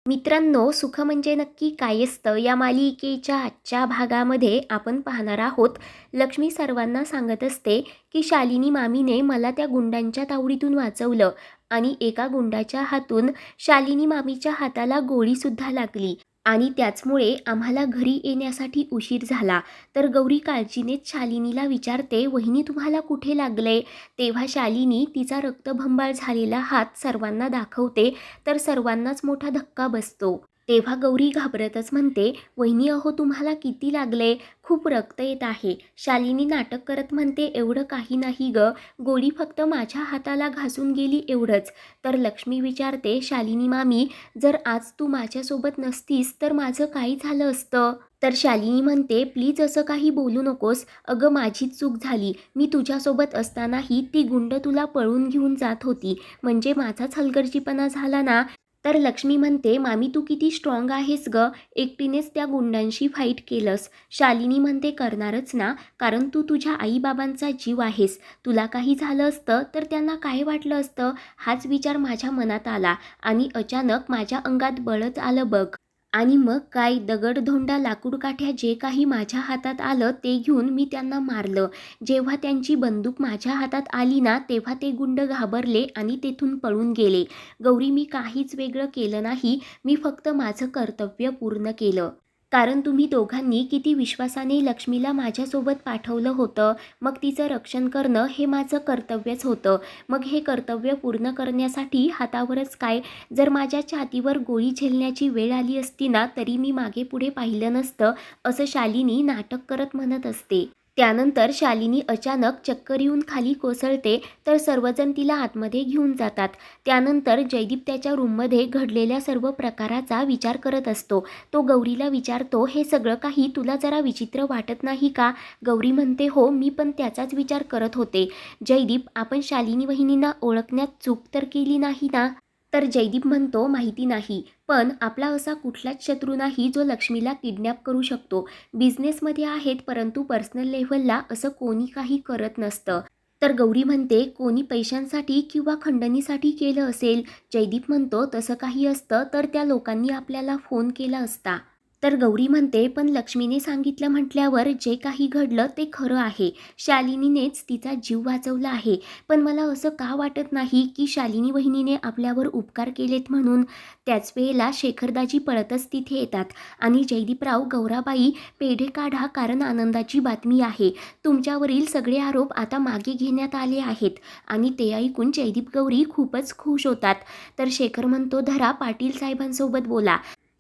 मित्रांनो, सुख म्हणजे नक्की काय असतं या मालिकेच्या आजच्या भागामध्ये आपण पाहणार आहोत. लक्ष्मी सर्वांना सांगत असते की शालिनी मामीने मला त्या गुंडांच्या तावडीतून वाचवलं आणि एका गुंडाच्या हातून शालिनी मामीच्या हाताला गोळीसुद्धा लागली आणि त्याचमुळे आम्हाला घरी येण्यासाठी उशीर झाला. तर गौरी काळजीनेच शालिनीला विचारते, वहिनी तुम्हाला कुठे लागले? तेव्हा शालिनी तिचा रक्तबंबाळ झालेला हात सर्वांना दाखवते. तर सर्वांनाच मोठा धक्का बसतो. तेव्हा गौरी घाबरतच म्हणते, वहिनी अहो तुम्हाला किती लागले? खूप रक्त येत आहे. शालिनी नाटक करत म्हणते, एवढं काही नाही ग, गोळी फक्त माझ्या हाताला घासून गेली एवढंच. तर लक्ष्मी विचारते, शालिनी मामी जर आज तू माझ्यासोबत नसतीस तर माझं काय झालं असतं? तर शालिनी म्हणते, प्लीज असं काही बोलू नकोस. अगं माझीच चूक झाली. मी तुझ्यासोबत असतानाही ती गुंड तुला पळून घेऊन जात होती, म्हणजे माझाच हलगर्जीपणा झाला ना. तर लक्ष्मी म्हणते, मामी तू किती स्ट्रॉंग आहेस ग, एकटीनेच त्या गुंडांशी फाईट केलंस. शालिनी म्हणते, करणारच ना, कारण तू तुझ्या आईबाबांचा जीव आहेस. तुला काही झालं असतं तर त्यांना काय वाटलं असतं, हाच विचार माझ्या मनात आला आणि अचानक माझ्या अंगात बळच आलं बघ. आणि मग काय, दगडधोंडा लाकूडकाठ्या जे काही माझ्या हातात आलं ते घेऊन मी त्यांना मारलं. जेव्हा त्यांची बंदूक माझ्या हातात आली ना, तेव्हा ते गुंड घाबरले आणि तेथून पळून गेले. गौरी मी काहीच वेगळं केलं नाही, मी फक्त माझं कर्तव्य पूर्ण केलं. कारण तुम्ही दोघांनी किती विश्वासाने लक्ष्मीला माझ्यासोबत पाठवलं होतं, मग तिचं रक्षण करणं हे माझं कर्तव्यच होतं. मग हे कर्तव्य पूर्ण करण्यासाठी हातावरच काय, जर माझ्या छातीवर गोळी झेलण्याची वेळ आली असती ना तरी मी मागे पुढे पाहिलं नसतं, असं शालिनी नाटक करत म्हणत असते. त्यानंतर शालिनी अचानक चक्कर येऊन खाली कोसळते. तर सर्वजण तिला आतमध्ये घेऊन जातात. त्यानंतर जयदीप त्याच्या रूममध्ये घडलेल्या सर्व प्रकाराचा विचार करत असतो. तो गौरीला विचारतो, हे सगळं काही तुला जरा विचित्र वाटत नाही का? गौरी म्हणते, हो मी पण त्याचाच विचार करत होते. जयदीप, आपण शालिनी वहिनींना ओळखण्यात चूक तर केली नाही ना? तर जयदीप म्हणतो, माहिती नाही, पण आपला असा कुठलाच शत्रू नाही जो लक्ष्मीला किडनॅप करू शकतो. बिझनेसमध्ये आहेत परंतु पर्सनल लेव्हलला असं कोणी काही करत नसतं. तर गौरी म्हणते, कोणी पैशांसाठी किंवा खंडणीसाठी केलं असेल. जयदीप म्हणतो, तसं काही असतं तर त्या लोकांनी आपल्याला फोन केला असता. तर गौरी म्हणते, पण लक्ष्मीने सांगितलं म्हटल्यावर जे काही घडलं ते खरं आहे. शालिनीनेच तिचा जीव वाचवला आहे. पण मला असं का वाटत नाही की शालिनी वहिनीने आपल्यावर उपकार केलेत म्हणून. त्याच वेळेला शेखरदाजी पळतच तिथे येतात आणि जयदीपराव, गौराबाई पेढे काढा कारण आनंदाची बातमी आहे. तुमच्यावरील सगळे आरोप आता मागे घेण्यात आले आहेत. आणि ते ऐकून जयदीप गौरी खूपच खुश होतात. तर शेखर म्हणतो, धरा पाटील साहेबांसोबत बोला.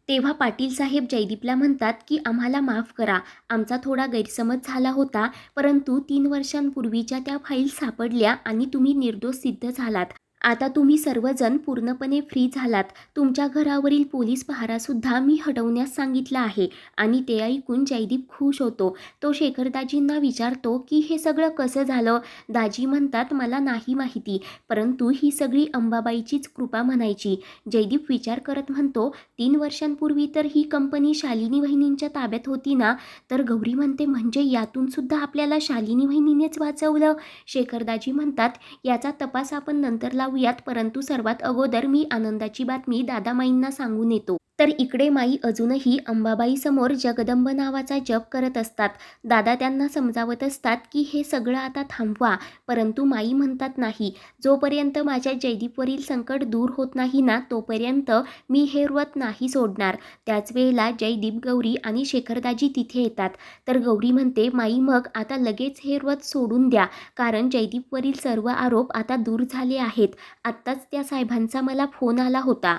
तेव्हा पाटील साहेब जयदीपला म्हणतात की आम्हाला माफ करा, आमचा थोडा गैरसमज झाला होता, परंतु 3 वर्षांपूर्वीच्या त्या फाईल्स सापडल्या आणि तुम्ही निर्दोष सिद्ध झालात. आता तुम्ही सर्वजण पूर्णपणे फ्री झालात. तुमच्या घरावरील पोलीस पहारासुद्धा मी हटवण्यास सांगितलं आहे. आणि ते ऐकून जयदीप खुश होतो. तो शेखरदाजींना विचारतो की हे सगळं कसं झालं. दाजी म्हणतात, मला नाही माहिती, परंतु ही सगळी अंबाबाईचीच कृपा म्हणायची. जयदीप विचार करत म्हणतो, 3 वर्षांपूर्वी तर ही कंपनी शालिनी वहिनींच्या ताब्यात होती ना. तर गौरी म्हणते, म्हणजे यातून सुद्धा आपल्याला शालिनी वहिनीनेच वाचवलं. शेखरदाजी म्हणतात, याचा तपास आपण नंतर लावूयात, परंतु सर्वात अगोदर मी आनंदाची बातमी दादामाईंना सांगून येतो. तर इकडे माई अजूनही अंबाबाई समोर जगदंब नावाचा जप करत असतात. दादा त्यांना समजावत असतात की हे सगळं आता थांबवा, परंतु माई म्हणतात, नाही, जोपर्यंत माझ्या जयदीपवरील संकट दूर होत नाही ना तोपर्यंत मी हे व्रत नाही सोडणार. त्याच वेळेला जयदीप, गौरी आणि शेखरदाजी तिथे येतात. तर गौरी म्हणते, माई मग आता लगेच हे व्रत सोडून द्या, कारण जयदीपवरील सर्व आरोप आता दूर झाले आहेत. आत्ताच त्या साहेबांचा मला फोन आला होता.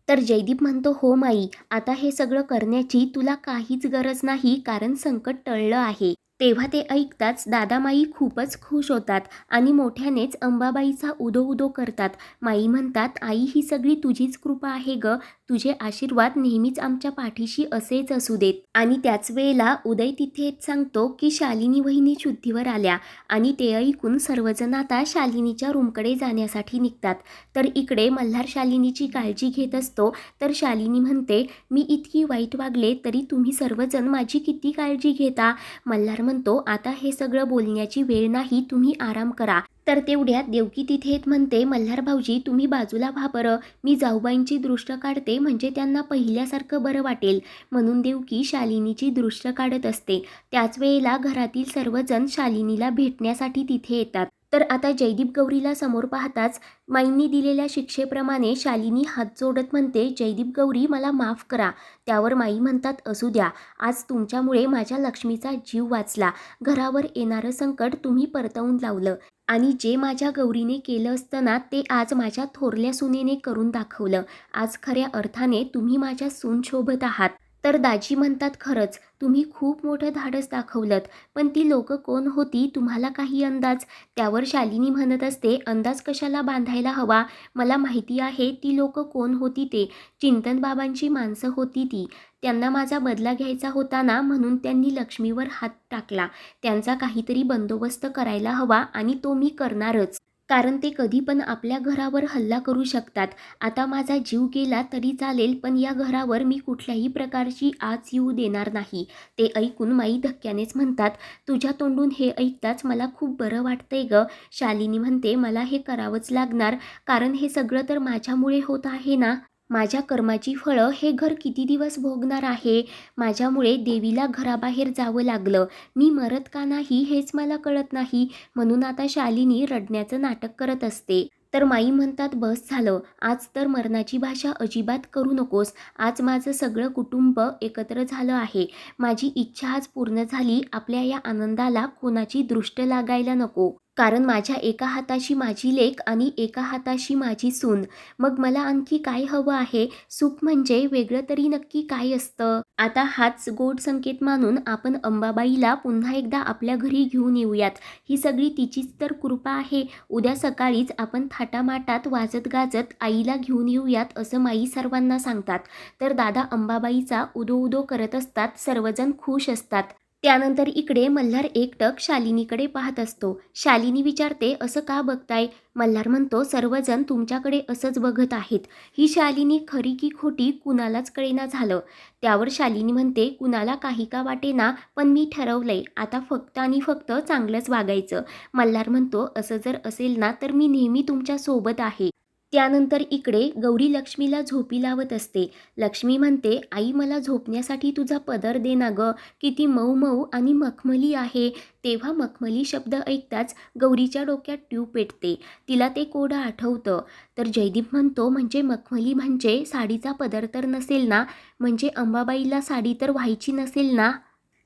तर जयदीप म्हणतो, हो माई, आता हे सगळं करण्याची तुला काहीच गरज नाही, कारण संकट टळलं आहे. तेव्हा ते ऐकताच दादामाई खूपच खुश होतात आणि मोठ्यानेच अंबाबाईचा उदो उदो करतात. माई म्हणतात, आई ही सगळी तुझीच कृपा आहे ग, तुझे आशीर्वाद नेहमीच आमच्या पाठीशी असेच असू देत. आणि त्याच वेळेला उदय तिथे सांगतो की शालिनी वहिनी शुद्धीवर आल्या आणि ते ऐकून सर्वजण आता शालिनीच्या रूमकडे जाण्यासाठी निघतात. तर इकडे मल्हार शालिनीची काळजी घेत असतो. तर शालिनी म्हणते, मी इतकी वाईट वागले तरी तुम्ही सर्वजण माझी किती काळजी घेता. मल्हार म्हणतो, आता हे सगळं बोलण्याची वेळ नाही, तुम्ही आराम करा. तर तेवढ्यात देवकी तिथे येत म्हणते, मल्हार भाऊजी तुम्ही बाजूला व्हा बरं, मी जाऊबाईंची दृष्ट काढते म्हणजे त्यांना पहिल्यासारखं बरं वाटेल. म्हणून देवकी शालिनीची दृष्ट काढत असते. त्याच वेळेला घरातील सर्वजण शालिनीला भेटण्यासाठी तिथे येतात. तर आता जयदीप गौरीला समोर पाहताच माईंनी दिलेल्या शिक्षेप्रमाणे शालिनी हात जोडत म्हणते, जयदीप गौरी मला माफ करा. त्यावर माई म्हणतात, असू द्या, आज तुमच्यामुळे माझ्या लक्ष्मीचा जीव वाचला. घरावर येणारं संकट तुम्ही परतवून लावलं आणि जे माझ्या गौरीने केलं असतं ना, ते आज माझ्या थोरल्या सुनेने करून दाखवलं. आज खऱ्या अर्थाने तुम्ही माझ्या सून शोभत आहात. तर दाजी म्हणतात, खरंच तुम्ही खूप मोठं धाडस दाखवलंत. पण ती लोकं कोण होती, तुम्हाला काही अंदाज? त्यावर शालिनी म्हणत असते, अंदाज कशाला बांधायला हवा, मला माहिती आहे ती लोकं कोण होती ते. चिंतन बाबांची माणसं होती ती. त्यांना माझा बदला घ्यायचा होता ना, म्हणून त्यांनी लक्ष्मीवर हात टाकला. त्यांचा काहीतरी बंदोबस्त करायला हवा आणि तो मी करणारच. कारण ते कधी पण आपल्या घरावर हल्ला करू शकतात. आता माझा जीव गेला तरी चालेल, पण या घरावर मी कुठल्याही प्रकारची आच येऊ देणार नाही. ते ऐकून माई धक्क्यानेच म्हणतात, तुझ्या तोंडून हे ऐकताच मला खूप बरं वाटतंय गं. शालिनी म्हणते, मला हे करावंच लागणार, कारण हे सगळं तर माझ्यामुळे होत आहे ना. माझ्या कर्माची फळं हे घर किती दिवस भोगणार आहे. माझ्यामुळे देवीला घराबाहेर जावं लागलं. मी मरत का नाही हेच मला कळत नाही. म्हणून आता शालिनी रडण्याचं नाटक करत असते. तर माई म्हणतात, बस झालं, आज तर मरणाची भाषा अजिबात करू नकोस. आज माझं सगळं कुटुंब एकत्र झालं आहे. माझी इच्छा आज पूर्ण झाली. आपल्या या आनंदाला कोणाची दृष्ट लागायला नको. कारण माझ्या एका हाताशी माझी लेक आणि एका हाताशी माझी सून. मग मला आणखी काय हवं आहे? सुख म्हणजे वेगळं तरी नक्की काय असतं? आता हाच गोड संकेत मानून आपण अंबाबाईला पुन्हा एकदा आपल्या घरी घेऊन येऊयात. ही सगळी तिचीच तर कृपा आहे. उद्या सकाळीच आपण थाटामाटात वाजत गाजत आईला घेऊन येऊयात असं माई सर्वांना सांगतात. तर दादा अंबाबाईचा उदो उदो करत असतात. सर्वजण खुश असतात. त्यानंतर इकडे मल्हार एकटक शालिनीकडे पाहत असतो. शालिनी विचारते, असं का बघताय? मल्हार म्हणतो, सर्वजण तुमच्याकडे असंच बघत आहेत. ही शालिनी खरी की खोटी कुणालाच कळेना झालं. त्यावर शालिनी म्हणते, कुणाला काही का वाटेना, पण मी ठरवलंय आता फक्त आणि फक्त चांगलंच वागायचं. मल्हार म्हणतो, असं जर असेल ना तर मी नेहमी तुमच्या सोबत आहे. त्यानंतर इकडे गौरी लक्ष्मीला झोपी लावत असते. लक्ष्मी म्हणते, आई मला झोपण्यासाठी तुझा पदर दे ना गं, किती मऊ मऊ आणि मखमली आहे. तेव्हा मखमली शब्द ऐकताच गौरीच्या डोक्यात ट्यूब पेटते. तिला ते कोडं आठवतं. तर जयदीप म्हणतो, म्हणजे मखमली म्हणजे साडीचा पदर तर नसेल ना? म्हणजे अंबाबाईला साडी तर व्हायची नसेल ना?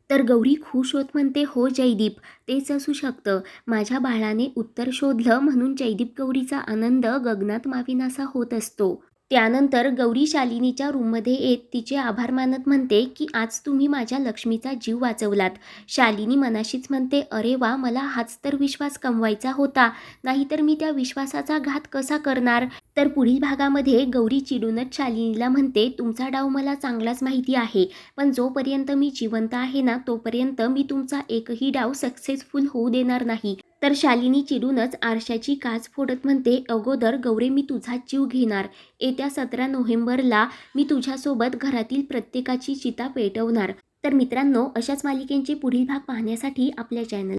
तर गौरी खुश होत म्हणते, हो जयदीप, तेच असू शकतं. माझ्या बाळाने उत्तर शोधलं म्हणून जयदीप गौरीचा आनंद गगनात मावेनासा होत असतो. त्यानंतर गौरी शालिनीच्या रूममध्ये येत तिचे आभार मानत म्हणते, की आज तुम्ही माझ्या लक्ष्मीचा जीव वाचवलात. शालिनी मनाशीच म्हणते, अरे वा, मला हाच तर विश्वास कमवायचा होता, नाहीतर मी त्या विश्वासाचा घात कसा करणार? तर पुढील भागामध्ये गौरी चिडूनच शालिनीला म्हणते, तुमचा डाव मला चांगलाच माहिती आहे, पण जोपर्यंत मी जिवंत आहे ना तोपर्यंत मी तुमचा एकही डाव सक्सेसफुल होऊ देणार नाही. तर शालिनी चिडूनच आरशाची काच फोडत म्हणते, अगोदर गौरी मी तुझाच जीव घेणार. येत्या 17 नोव्हेंबरला मी तुझ्यासोबत घरातील प्रत्येकाची चिता पेटवणार. तर मित्रांनो, अशाच मालिकेंचे पुढील भाग पाहण्यासाठी आपल्या चॅनल